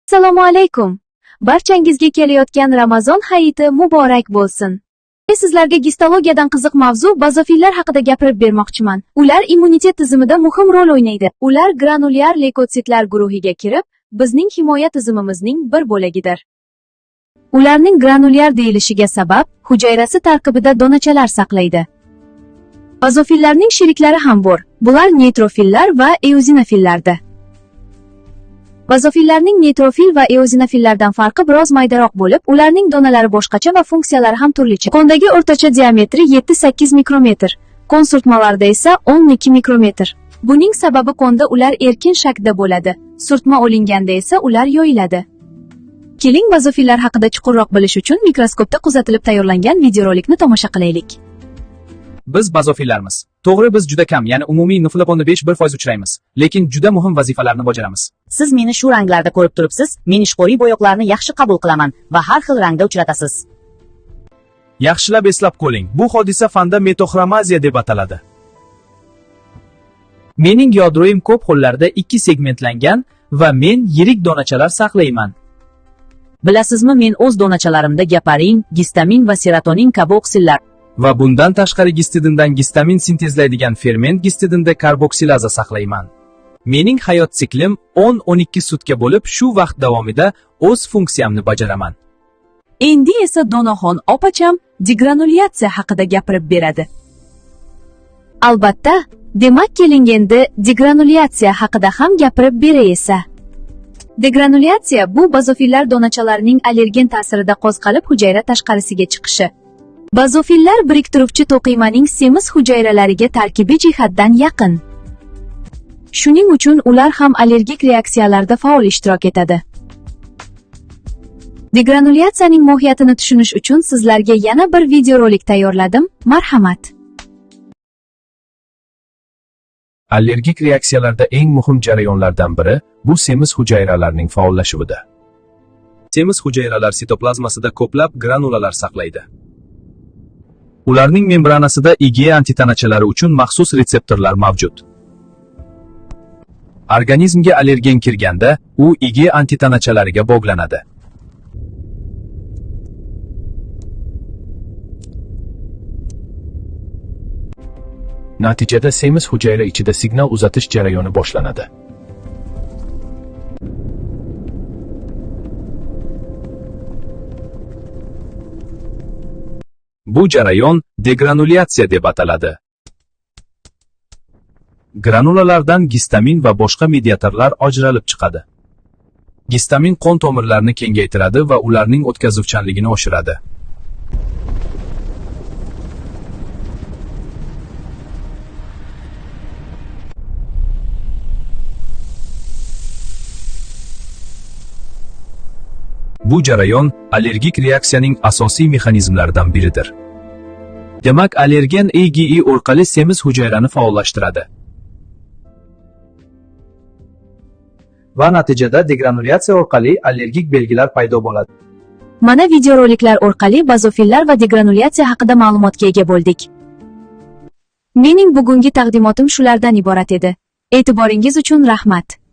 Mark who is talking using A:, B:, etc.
A: Assalomu alaykum. Barchangizga kelayotgan Ramazon hayiti muborak bo'lsin. Sizlarga gistologiyadan qiziq mavzu bazofillar haqida gapirib bermoqchiman. Ular immunitet tizimida muhim rol o'ynaydi. Ular granulyar leykositlar guruhiga kirib, bizning himoya tizimimizning bir bo'lagidir. Ularning granulyar deyilishiga sabab, hujayrasi tarkibida donachalar saqlaydi. Bazofillarning sheriklari ham bor. Bular neytrofillar va eozinofillardir. Bazofillarning neytrofil va eozinofillardan farqi biroz maydaroq bo'lib, ularning donalari boshqacha va funksiyalari ham turlicha. Qondagi o'rtacha diametri 7-8 mikrometr, qon surtmalarida esa 12 mikrometr. Buning sababi qonda ular erkin shaklda bo'ladi, surtma olinganda esa ular yoyiladi. Keling, bazofillar haqida chuqurroq bilish uchun mikroskopda kuzatilib tayyorlangan videorolikni tomosha qilaylik.
B: Biz bazofillarmiz. To'g'ri, biz juda kam, ya'ni umumiy nufleponda 5-1% uchraymiz, lekin juda muhim vazifalarni bajaramiz.
C: Siz meni shu ranglarda ko'rib turibsiz, men ishqoriy bo'yoqlarni yaxshi qabul qilaman va har xil rangda uchratasiz.
B: Yaxshilab eslab qo'ling, bu hodisa fanda metoxromaziya deb ataladi. Mening yodroyim ko'p hollarda 2 segmentlangan va men yirik donachalar saqlayman.
C: Bilasizmi, men o'z donachalarimda geparin, gistamin va serotonin kabi oksillar
B: Va bundan tashqari gistidindan gistamin sintezlaydigan ferment gistidinda karboksilaza saqlayman. Mening hayot siklim 10-12 sutka bo'lib, shu vaqt davomida o'z funksiyamni bajaraman.
A: Endi esa Donaxon opacham degranulyatsiya haqida gapirib beradi. Albatta, demak keling endi degranulyatsiya haqida ham gapirib beray esa. Degranulyatsiya bu bazofillar donachalarining allergen ta'sirida qo'zg'alib hujayra tashqarisiga chiqishi. Bazofillar biriktiruvchi to'qimaning semiz hujayralariga tarkibiy jihatdan yaqin. Shuning uchun ular ham allergik reaksiyalarda faol ishtirok etadi. Degranulyatsiyaning mohiyatini tushunish uchun sizlarga yana bir videorolik tayyorladim. Marhamat.
B: Allergik reaksiyalarda eng muhim jarayonlardan biri bu semiz hujayralarning faollashuvidir. Semiz hujayralar sitoplazmasida ko'plab granulalar saqlaydi. Ularning membranasida IgE antitanachalari uchun maxsus retseptorlar mavjud. Organizmga allergen kirganda, u IgE antitanachalariga bog'lanadi. Natijada semiz hujayra ichida signal uzatish jarayoni boshlanadi. Bu jarayon degranulyatsiya deb ataladi. Granulalardan gistamin va boshqa mediatorlar ajralib chiqadi. Gistamin qon tomirlarini kengaytiradi va ularning o'tkazuvchanligini oshiradi. Bu jarayon allergik reaksiyaning asosiy mexanizmlaridan biridir. Demak, allergen IgE orqali semiz hujayrani faollashtiradi. Va natijada degranulyatsiya orqali allergik belgilar paydo bo'ladi.
A: Mana videoroliklar orqali bazofillar va degranulyatsiya haqida ma'lumotga ega bo'ldik. Mening bugungi taqdimotim shulardan iborat edi. E'tiboringiz uchun rahmat.